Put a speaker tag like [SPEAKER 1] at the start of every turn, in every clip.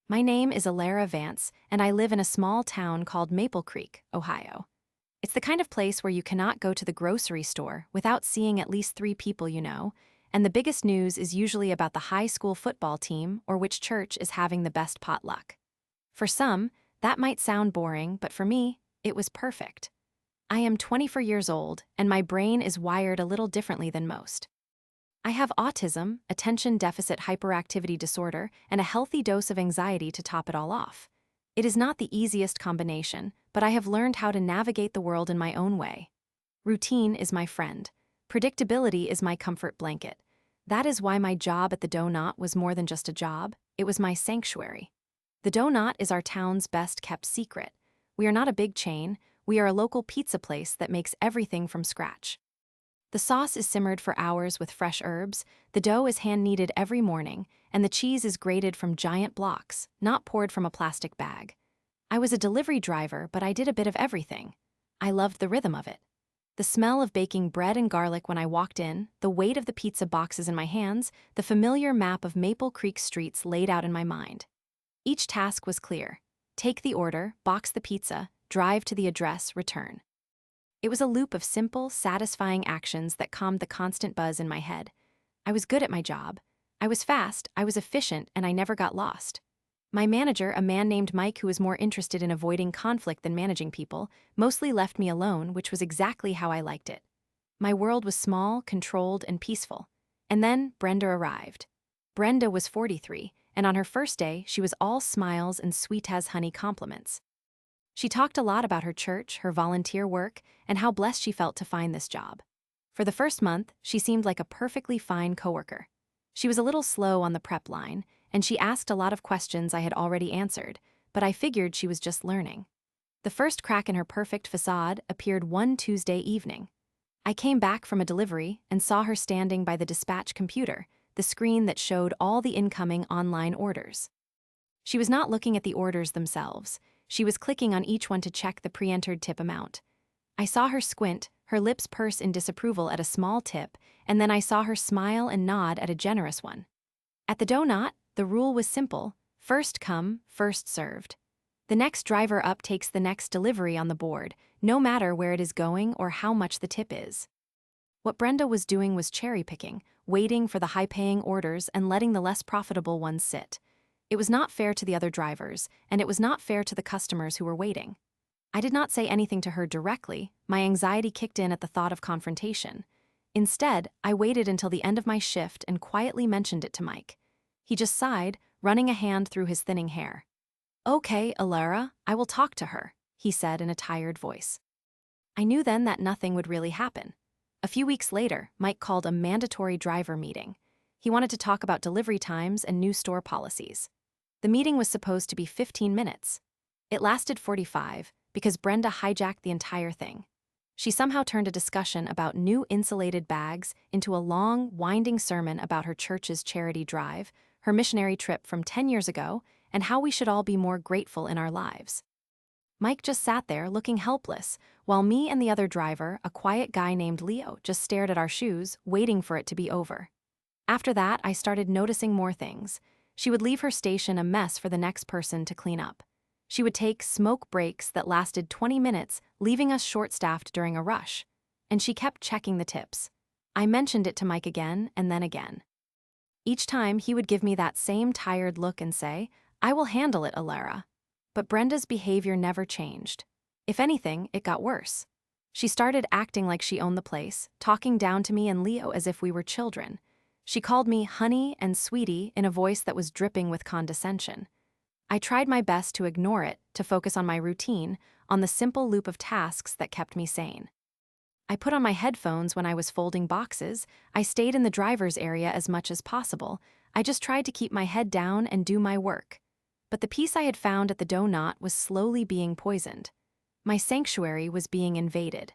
[SPEAKER 1] My name is Alara Vance, and I live in a small town called Maple Creek, Ohio. It's the kind of place where you cannot go to the grocery store without seeing at least 3 people you know, and the biggest news is usually about the high school football team or which church is having the best potluck. For some, that might sound boring, but for me, it was perfect. I am 24 years old, and my brain is wired a little differently than most. I have autism, attention deficit hyperactivity disorder, and a healthy dose of anxiety to top it all off. It is not the easiest combination, but I have learned how to navigate the world in my own way. Routine is my friend. Predictability is my comfort blanket. That is why my job at the Donut was more than just a job, it was my sanctuary. The Donut is our town's best-kept secret. We are not a big chain, we are a local pizza place that makes everything from scratch. The sauce is simmered for hours with fresh herbs, the dough is hand-kneaded every morning, and the cheese is grated from giant blocks, not poured from a plastic bag. I was a delivery driver, but I did a bit of everything. I loved the rhythm of it. The smell of baking bread and garlic when I walked in, the weight of the pizza boxes in my hands, the familiar map of Maple Creek streets laid out in my mind. Each task was clear. Take the order, box the pizza, drive to the address, return. It was a loop of simple, satisfying actions that calmed the constant buzz in my head. I was good at my job. I was fast, I was efficient, and I never got lost. My manager, a man named Mike who was more interested in avoiding conflict than managing people, mostly left me alone, which was exactly how I liked it. My world was small, controlled, and peaceful. And then Brenda arrived. Brenda was 43, and on her first day, she was all smiles and sweet as honey compliments. She talked a lot about her church, her volunteer work, and how blessed she felt to find this job. For the first month, she seemed like a perfectly fine coworker. She was a little slow on the prep line, and she asked a lot of questions I had already answered, but I figured she was just learning. The first crack in her perfect facade appeared one Tuesday evening. I came back from a delivery and saw her standing by the dispatch computer, the screen that showed all the incoming online orders. She was not looking at the orders themselves. She was clicking on each one to check the pre-entered tip amount. I saw her squint, her lips purse in disapproval at a small tip, and then I saw her smile and nod at a generous one. At the Donut, the rule was simple: first come, first served. The next driver up takes the next delivery on the board, no matter where it is going or how much the tip is. What Brenda was doing was cherry-picking, waiting for the high-paying orders and letting the less profitable ones sit. It was not fair to the other drivers, and it was not fair to the customers who were waiting. I did not say anything to her directly. My anxiety kicked in at the thought of confrontation. Instead, I waited until the end of my shift and quietly mentioned it to Mike. He just sighed, running a hand through his thinning hair. "Okay, Alara, I will talk to her," he said in a tired voice. I knew then that nothing would really happen. A few weeks later, Mike called a mandatory driver meeting. He wanted to talk about delivery times and new store policies. The meeting was supposed to be 15 minutes. It lasted 45 because Brenda hijacked the entire thing. She somehow turned a discussion about new insulated bags into a long, winding sermon about her church's charity drive, her missionary trip from 10 years ago, and how we should all be more grateful in our lives. Mike just sat there looking helpless, while me and the other driver, a quiet guy named Leo, just stared at our shoes, waiting for it to be over. After that, I started noticing more things. She would leave her station a mess for the next person to clean up. She would take smoke breaks that lasted 20 minutes, leaving us short-staffed during a rush. And she kept checking the tips. I mentioned it to Mike again and then again. Each time, he would give me that same tired look and say, "I will handle it, Alara." But Brenda's behavior never changed. If anything, it got worse. She started acting like she owned the place, talking down to me and Leo as if we were children. She called me honey and sweetie in a voice that was dripping with condescension. I tried my best to ignore it, to focus on my routine, on the simple loop of tasks that kept me sane. I put on my headphones when I was folding boxes. I stayed in the driver's area as much as possible. I just tried to keep my head down and do my work. But the peace I had found at the Donut was slowly being poisoned. My sanctuary was being invaded.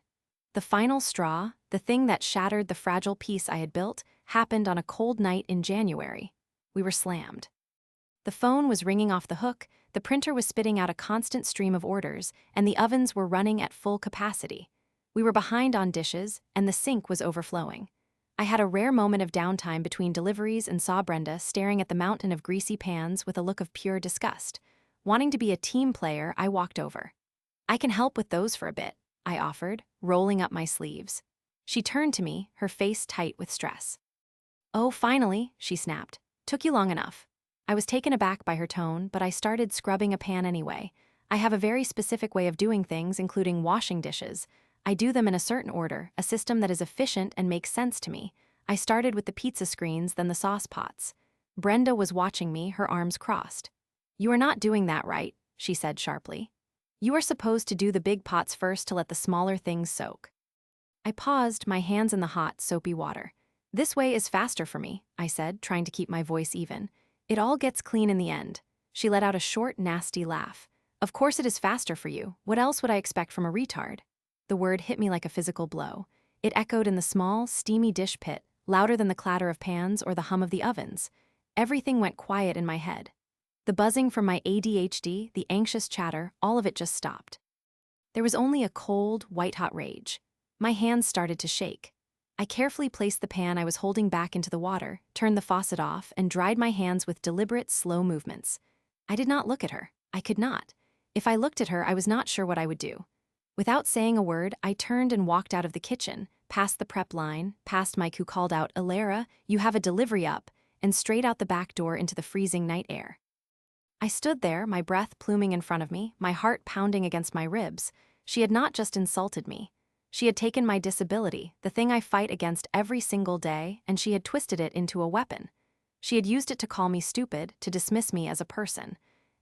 [SPEAKER 1] The final straw, the thing that shattered the fragile peace I had built, happened on a cold night in January. We were slammed. The phone was ringing off the hook, the printer was spitting out a constant stream of orders, and the ovens were running at full capacity. We were behind on dishes, and the sink was overflowing. I had a rare moment of downtime between deliveries and saw Brenda staring at the mountain of greasy pans with a look of pure disgust. Wanting to be a team player, I walked over. "I can help with those for a bit," I offered, rolling up my sleeves. She turned to me, her face tight with stress. "Oh, finally," she snapped. "Took you long enough." I was taken aback by her tone, but I started scrubbing a pan anyway. I have a very specific way of doing things, including washing dishes. I do them in a certain order, a system that is efficient and makes sense to me. I started with the pizza screens, then the sauce pots. Brenda was watching me, her arms crossed. "You are not doing that right," she said sharply. "You are supposed to do the big pots first to let the smaller things soak." I paused, my hands in the hot, soapy water. "This way is faster for me," I said, trying to keep my voice even. "It all gets clean in the end." She let out a short, nasty laugh. "Of course it is faster for you. What else would I expect from a retard?" The word hit me like a physical blow. It echoed in the small, steamy dish pit, louder than the clatter of pans or the hum of the ovens. Everything went quiet in my head. The buzzing from my ADHD, the anxious chatter, all of it just stopped. There was only a cold, white-hot rage. My hands started to shake. I carefully placed the pan I was holding back into the water, turned the faucet off, and dried my hands with deliberate, slow movements. I did not look at her. I could not. If I looked at her, I was not sure what I would do. Without saying a word, I turned and walked out of the kitchen, past the prep line, past Mike who called out, "Alara, you have a delivery up," and straight out the back door into the freezing night air. I stood there, my breath pluming in front of me, my heart pounding against my ribs. She had not just insulted me. She had taken my disability, the thing I fight against every single day, and she had twisted it into a weapon. She had used it to call me stupid, to dismiss me as a person.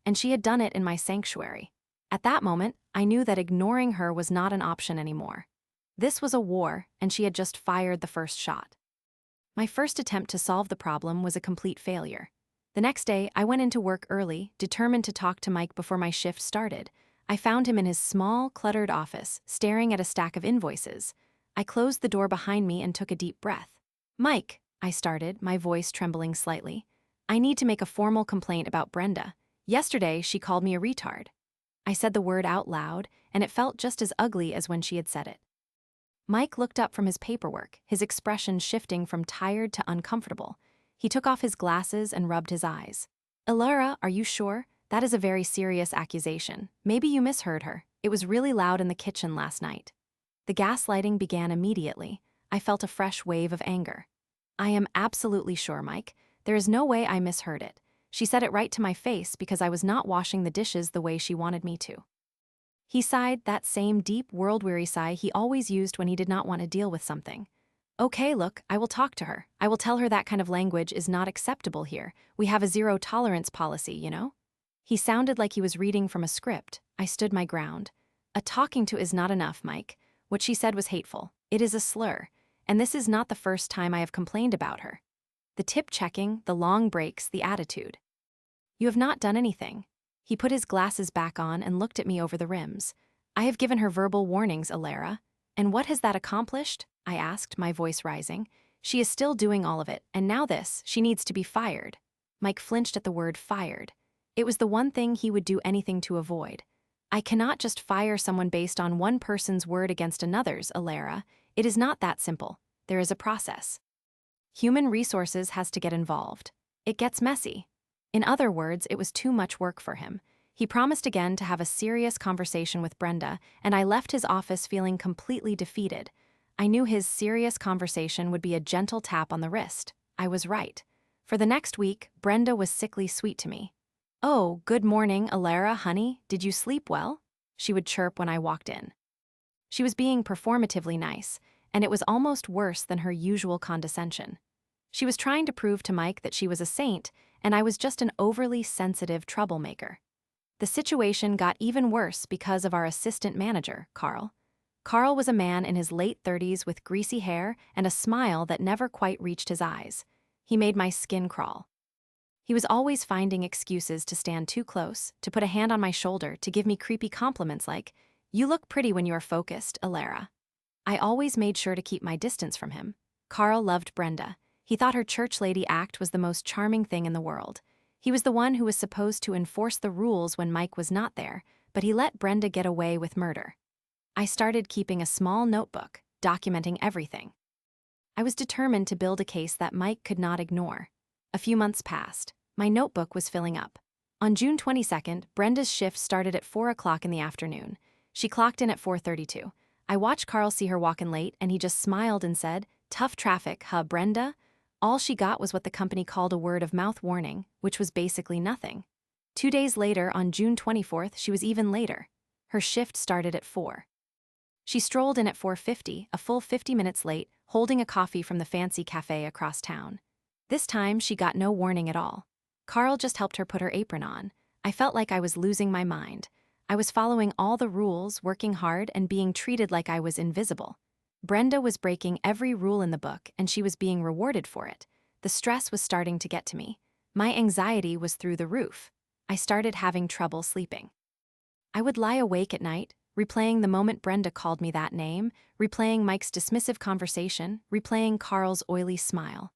[SPEAKER 1] And she had done it in my sanctuary. At that moment, I knew that ignoring her was not an option anymore. This was a war, and she had just fired the first shot. My first attempt to solve the problem was a complete failure. The next day, I went into work early, determined to talk to Mike before my shift started. I found him in his small, cluttered office, staring at a stack of invoices. I closed the door behind me and took a deep breath. "Mike," I started, my voice trembling slightly. "I need to make a formal complaint about Brenda. Yesterday, she called me a retard." I said the word out loud, and it felt just as ugly as when she had said it. Mike looked up from his paperwork, his expression shifting from tired to uncomfortable. He took off his glasses and rubbed his eyes. "Alara, are you sure? That is a very serious accusation. Maybe you misheard her. It was really loud in the kitchen last night." The gaslighting began immediately. I felt a fresh wave of anger. "I am absolutely sure, Mike. There is no way I misheard it. She said it right to my face because I was not washing the dishes the way she wanted me to." He sighed, that same deep, world-weary sigh he always used when he did not want to deal with something. "Okay, look, I will talk to her. I will tell her that kind of language is not acceptable here. We have a zero-tolerance policy, you know?" He sounded like he was reading from a script. I stood my ground. "A talking to is not enough, Mike. What she said was hateful. It is a slur. And this is not the first time I have complained about her. The tip-checking, the long breaks, the attitude. You have not done anything." He put his glasses back on and looked at me over the rims. "I have given her verbal warnings, Alara." "And what has that accomplished?" I asked, my voice rising. "She is still doing all of it, and now this, she needs to be fired." Mike flinched at the word fired. It was the one thing he would do anything to avoid. "I cannot just fire someone based on one person's word against another's, Alara. It is not that simple. There is a process. Human resources has to get involved. It gets messy." In other words, it was too much work for him. He promised again to have a serious conversation with Brenda, and I left his office feeling completely defeated. I knew his serious conversation would be a gentle tap on the wrist. I was right. For the next week, Brenda was sickly sweet to me. "Oh, good morning, Alara, honey. Did you sleep well?" she would chirp when I walked in. She was being performatively nice, and it was almost worse than her usual condescension. She was trying to prove to Mike that she was a saint, and I was just an overly sensitive troublemaker. The situation got even worse because of our assistant manager, Carl. Carl was a man in his late 30s with greasy hair and a smile that never quite reached his eyes. He made my skin crawl. He was always finding excuses to stand too close, to put a hand on my shoulder, to give me creepy compliments like, "You look pretty when you are focused, Alara." I always made sure to keep my distance from him. Carl loved Brenda. He thought her church lady act was the most charming thing in the world. He was the one who was supposed to enforce the rules when Mike was not there, but he let Brenda get away with murder. I started keeping a small notebook, documenting everything. I was determined to build a case that Mike could not ignore. A few months passed. My notebook was filling up. On June 22nd, Brenda's shift started at 4 o'clock in the afternoon. She clocked in at 4:32. I watched Carl see her walk in late, and he just smiled and said, "Tough traffic, huh, Brenda?" All she got was what the company called a word-of-mouth warning, which was basically nothing. 2 days later, on June 24th, she was even later. Her shift started at 4. She strolled in at 4:50, a full 50 minutes late, holding a coffee from the fancy cafe across town. This time, she got no warning at all. Carl just helped her put her apron on. I felt like I was losing my mind. I was following all the rules, working hard, and being treated like I was invisible. Brenda was breaking every rule in the book, and she was being rewarded for it. The stress was starting to get to me. My anxiety was through the roof. I started having trouble sleeping. I would lie awake at night, replaying the moment Brenda called me that name, replaying Mike's dismissive conversation, replaying Carl's oily smile.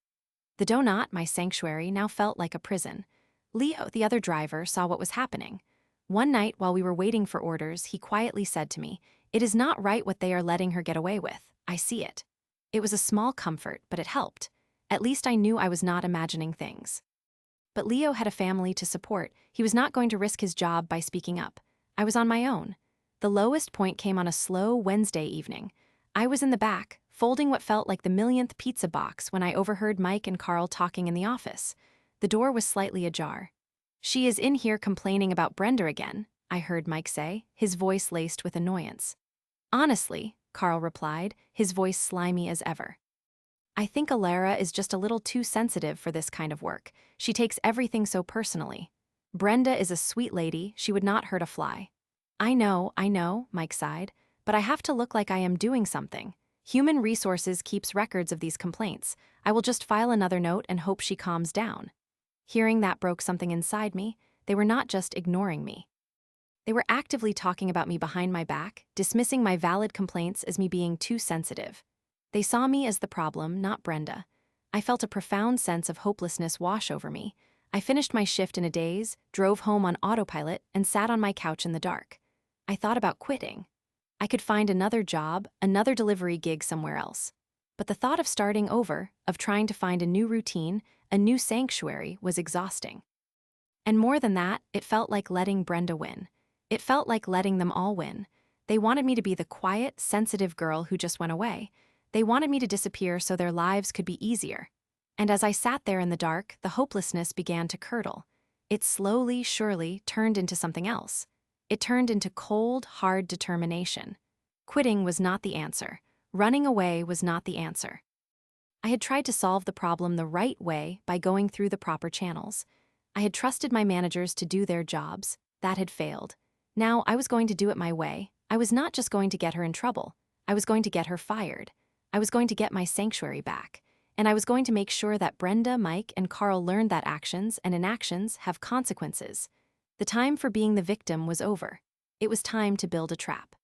[SPEAKER 1] The donut, my sanctuary, now felt like a prison. Leo, the other driver, saw what was happening. One night, while we were waiting for orders, he quietly said to me, "It is not right what they are letting her get away with. I see it." It was a small comfort, but it helped. At least I knew I was not imagining things. But Leo had a family to support. He was not going to risk his job by speaking up. I was on my own. The lowest point came on a slow Wednesday evening. I was in the back, folding what felt like the millionth pizza box when I overheard Mike and Carl talking in the office. The door was slightly ajar. "She is in here complaining about Brenda again," I heard Mike say, his voice laced with annoyance. "Honestly," Carl replied, his voice slimy as ever. "I think Alara is just a little too sensitive for this kind of work. She takes everything so personally. Brenda is a sweet lady, she would not hurt a fly." I know, Mike sighed, but I have to look like I am doing something. Human Resources keeps records of these complaints. I will just file another note and hope she calms down." Hearing that broke something inside me. They were not just ignoring me. They were actively talking about me behind my back, dismissing my valid complaints as me being too sensitive. They saw me as the problem, not Brenda. I felt a profound sense of hopelessness wash over me. I finished my shift in a daze, drove home on autopilot, and sat on my couch in the dark. I thought about quitting. I could find another job, another delivery gig somewhere else. But the thought of starting over, of trying to find a new routine, a new sanctuary, was exhausting. And more than that, it felt like letting Brenda win. It felt like letting them all win. They wanted me to be the quiet, sensitive girl who just went away. They wanted me to disappear so their lives could be easier. And as I sat there in the dark, the hopelessness began to curdle. It slowly, surely, turned into something else. It turned into cold, hard determination. Quitting was not the answer. Running away was not the answer. I had tried to solve the problem the right way by going through the proper channels. I had trusted my managers to do their jobs. That had failed. Now I was going to do it my way. I was not just going to get her in trouble. I was going to get her fired. I was going to get my sanctuary back. And I was going to make sure that Brenda, Mike, and Carl learned that actions and inactions have consequences. The time for being the victim was over. It was time to build a trap.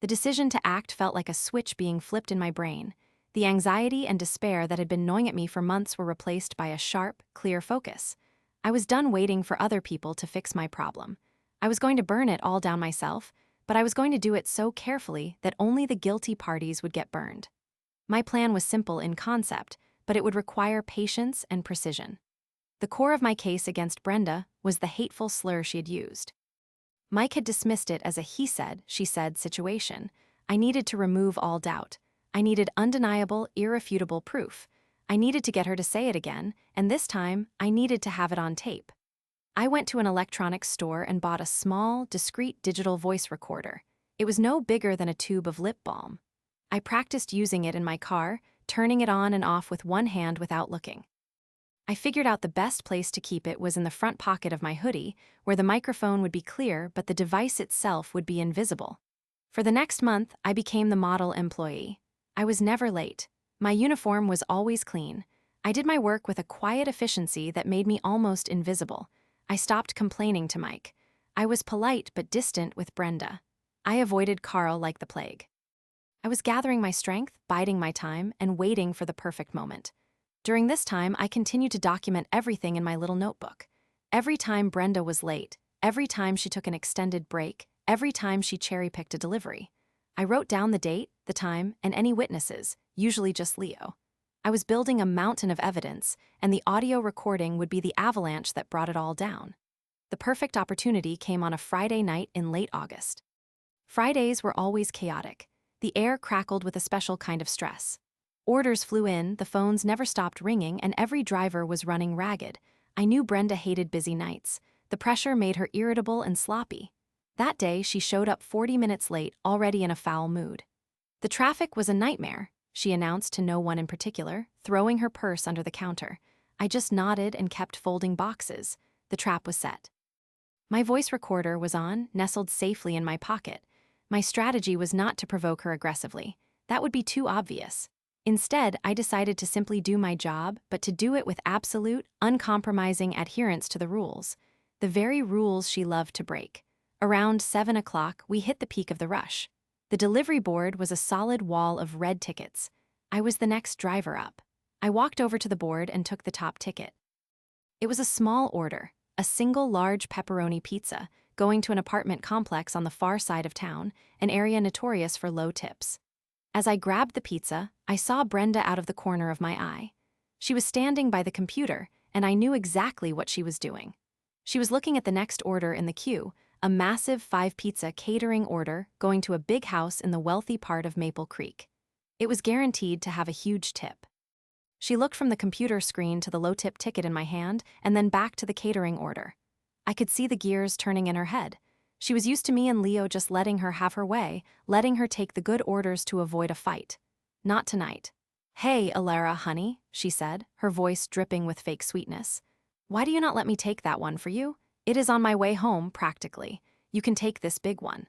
[SPEAKER 1] The decision to act felt like a switch being flipped in my brain. The anxiety and despair that had been gnawing at me for months were replaced by a sharp, clear focus. I was done waiting for other people to fix my problem. I was going to burn it all down myself, but I was going to do it so carefully that only the guilty parties would get burned. My plan was simple in concept, but it would require patience and precision. The core of my case against Brenda was the hateful slur she had used. Mike had dismissed it as a he said, she said situation. I needed to remove all doubt. I needed undeniable, irrefutable proof. I needed to get her to say it again, and this time, I needed to have it on tape. I went to an electronics store and bought a small, discreet digital voice recorder. It was no bigger than a tube of lip balm. I practiced using it in my car, turning it on and off with one hand without looking. I figured out the best place to keep it was in the front pocket of my hoodie, where the microphone would be clear but the device itself would be invisible. For the next month, I became the model employee. I was never late. My uniform was always clean. I did my work with a quiet efficiency that made me almost invisible. I stopped complaining to Mike. I was polite but distant with Brenda. I avoided Carl like the plague. I was gathering my strength, biding my time, and waiting for the perfect moment. During this time, I continued to document everything in my little notebook. Every time Brenda was late, every time she took an extended break, every time she cherry-picked a delivery. I wrote down the date, the time, and any witnesses, usually just Leo. I was building a mountain of evidence, and the audio recording would be the avalanche that brought it all down. The perfect opportunity came on a Friday night in late August. Fridays were always chaotic. The air crackled with a special kind of stress. Orders flew in, the phones never stopped ringing, and every driver was running ragged. I knew Brenda hated busy nights. The pressure made her irritable and sloppy. That day, she showed up 40 minutes late, already in a foul mood. The traffic was a nightmare, she announced to no one in particular, throwing her purse under the counter. I just nodded and kept folding boxes. The trap was set. My voice recorder was on, nestled safely in my pocket. My strategy was not to provoke her aggressively. That would be too obvious. Instead, I decided to simply do my job, but to do it with absolute, uncompromising adherence to the rules. The very rules she loved to break. Around 7 o'clock, we hit the peak of the rush. The delivery board was a solid wall of red tickets. I was the next driver up. I walked over to the board and took the top ticket. It was a small order, a single large pepperoni pizza, going to an apartment complex on the far side of town, an area notorious for low tips. As I grabbed the pizza, I saw Brenda out of the corner of my eye. She was standing by the computer, and I knew exactly what she was doing. She was looking at the next order in the queue, a massive 5-pizza catering order going to a big house in the wealthy part of Maple Creek. It was guaranteed to have a huge tip. She looked from the computer screen to the low-tip ticket in my hand and then back to the catering order. I could see the gears turning in her head. She was used to me and Leo just letting her have her way, letting her take the good orders to avoid a fight. Not tonight. "Hey, Alara, honey," she said, her voice dripping with fake sweetness. "Why do you not let me take that one for you? It is on my way home, practically. You can take this big one."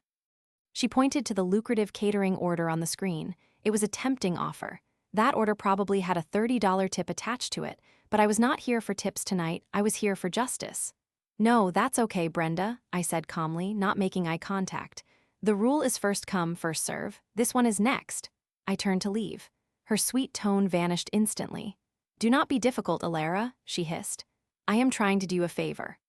[SPEAKER 1] She pointed to the lucrative catering order on the screen. It was a tempting offer. That order probably had a $30 tip attached to it, but I was not here for tips tonight, I was here for justice. "No, that's okay, Brenda," I said calmly, not making eye contact. "The rule is first come, first serve. This one is next." I turned to leave. Her sweet tone vanished instantly. "Do not be difficult, Alara," she hissed. "I am trying to do you a favor."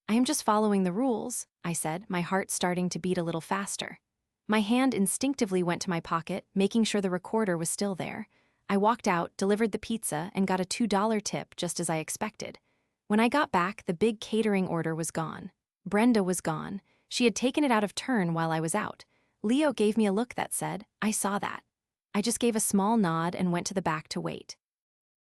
[SPEAKER 1] "I am just following the rules," I said, my heart starting to beat a little faster. My hand instinctively went to my pocket, making sure the recorder was still there. I walked out, delivered the pizza, and got a $2 tip just as I expected. When I got back, the big catering order was gone. Brenda was gone. She had taken it out of turn while I was out. Leo gave me a look that said, "I saw that." I just gave a small nod and went to the back to wait.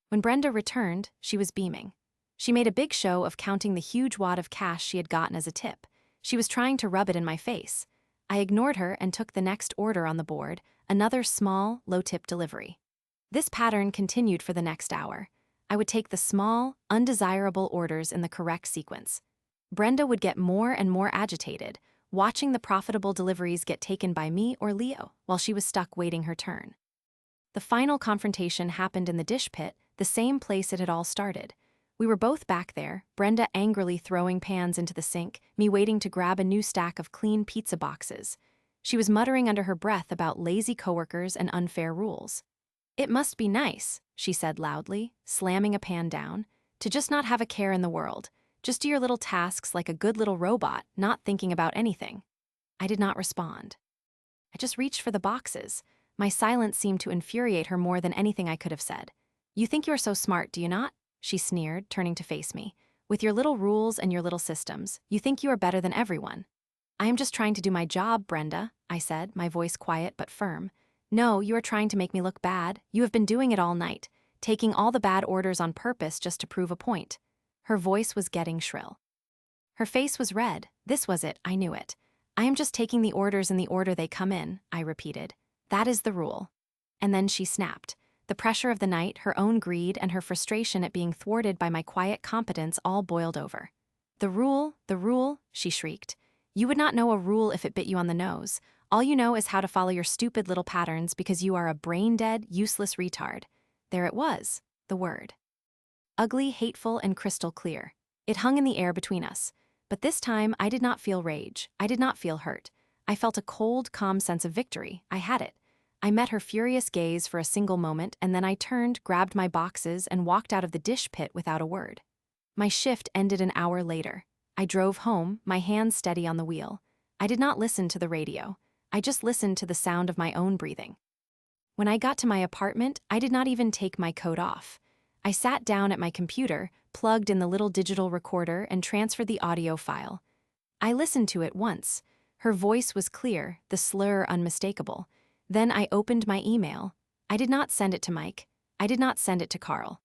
[SPEAKER 1] When Brenda returned, she was beaming. She made a big show of counting the huge wad of cash she had gotten as a tip. She was trying to rub it in my face. I ignored her and took the next order on the board, another small, low-tip delivery. This pattern continued for the next hour. I would take the small, undesirable orders in the correct sequence. Brenda would get more and more agitated, watching the profitable deliveries get taken by me or Leo while she was stuck waiting her turn. The final confrontation happened in the dish pit, the same place it had all started. We were both back there, Brenda angrily throwing pans into the sink, me waiting to grab a new stack of clean pizza boxes. She was muttering under her breath about lazy coworkers and unfair rules. "It must be nice," she said loudly, slamming a pan down, "to just not have a care in the world. Just do your little tasks like a good little robot, not thinking about anything." I did not respond. I just reached for the boxes. My silence seemed to infuriate her more than anything I could have said. "You think you are so smart, do you not?" she sneered, turning to face me. "With your little rules and your little systems, you think you are better than everyone." "I am just trying to do my job, Brenda," I said, my voice quiet but firm. "No, you are trying to make me look bad. You have been doing it all night, taking all the bad orders on purpose just to prove a point." Her voice was getting shrill. Her face was red. This was it, I knew it. "I am just taking the orders in the order they come in," I repeated. "That is the rule." And then she snapped. The pressure of the night, her own greed, and her frustration at being thwarted by my quiet competence all boiled over. The rule," she shrieked. "You would not know a rule if it bit you on the nose. All you know is how to follow your stupid little patterns because you are a brain-dead, useless retard." There it was, the word. Ugly, hateful, and crystal clear. It hung in the air between us. But this time, I did not feel rage. I did not feel hurt. I felt a cold, calm sense of victory. I had it. I met her furious gaze for a single moment, and then I turned, grabbed my boxes, and walked out of the dish pit without a word. My shift ended an hour later. I drove home, my hands steady on the wheel. I did not listen to the radio. I just listened to the sound of my own breathing. When I got to my apartment, I did not even take my coat off. I sat down at my computer, plugged in the little digital recorder, and transferred the audio file. I listened to it once. Her voice was clear, the slur unmistakable. Then I opened my email. I did not send it to Mike. I did not send it to Carl.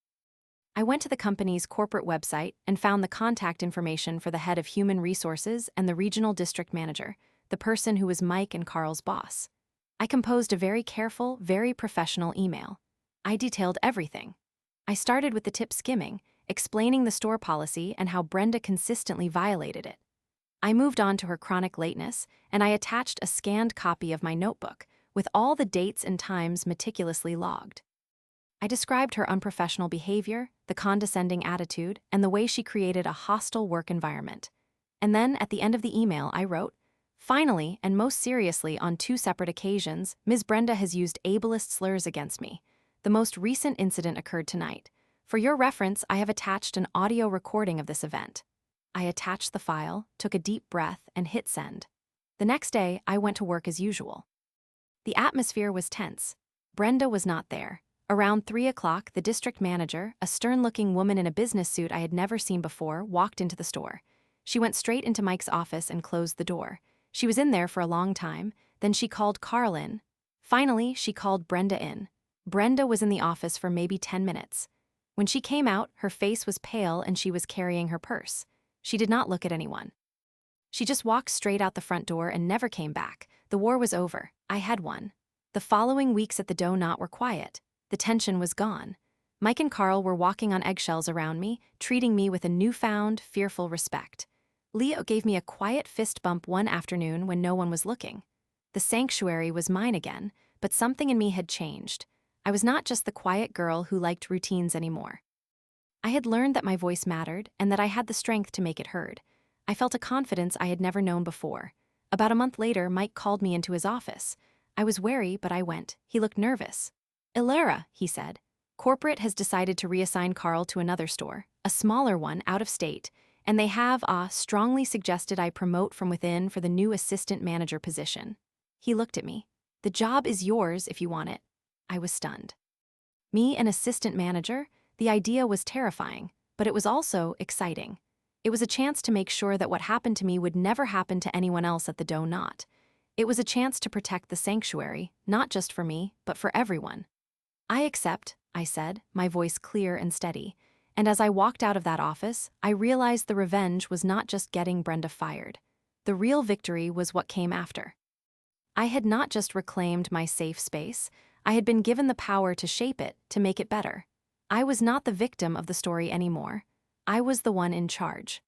[SPEAKER 1] I went to the company's corporate website and found the contact information for the head of human resources and the regional district manager, the person who was Mike and Carl's boss. I composed a very careful, very professional email. I detailed everything. I started with the tip skimming, explaining the store policy and how Brenda consistently violated it. I moved on to her chronic lateness, and I attached a scanned copy of my notebook with all the dates and times meticulously logged. I described her unprofessional behavior, the condescending attitude, and the way she created a hostile work environment. And then, at the end of the email, I wrote, "Finally, and most seriously on 2 separate occasions, Ms. Brenda has used ableist slurs against me. The most recent incident occurred tonight. For your reference, I have attached an audio recording of this event." I attached the file, took a deep breath, and hit send. The next day, I went to work as usual. The atmosphere was tense. Brenda was not there. Around 3 o'clock, the district manager, a stern-looking woman in a business suit I had never seen before, walked into the store. She went straight into Mike's office and closed the door. She was in there for a long time, then she called Carl in. Finally, she called Brenda in. Brenda was in the office for maybe 10 minutes. When she came out, her face was pale and she was carrying her purse. She did not look at anyone. She just walked straight out the front door and never came back. The war was over. I had won. The following weeks at the Donut were quiet. The tension was gone. Mike and Carl were walking on eggshells around me, treating me with a newfound, fearful respect. Leo gave me a quiet fist bump one afternoon when no one was looking. The sanctuary was mine again, but something in me had changed. I was not just the quiet girl who liked routines anymore. I had learned that my voice mattered and that I had the strength to make it heard. I felt a confidence I had never known before. About a month later, Mike called me into his office. I was wary, but I went. He looked nervous. "Ilera," he said. "Corporate has decided to reassign Carl to another store, a smaller one out of state, and they have strongly suggested I promote from within for the new assistant manager position." He looked at me. "The job is yours if you want it." I was stunned. Me, an assistant manager? The idea was terrifying, but it was also exciting. It was a chance to make sure that what happened to me would never happen to anyone else at the Donut. It was a chance to protect the sanctuary, not just for me, but for everyone. "I accept," I said, my voice clear and steady. And as I walked out of that office, I realized the revenge was not just getting Brenda fired. The real victory was what came after. I had not just reclaimed my safe space, I had been given the power to shape it, to make it better. I was not the victim of the story anymore. I was the one in charge.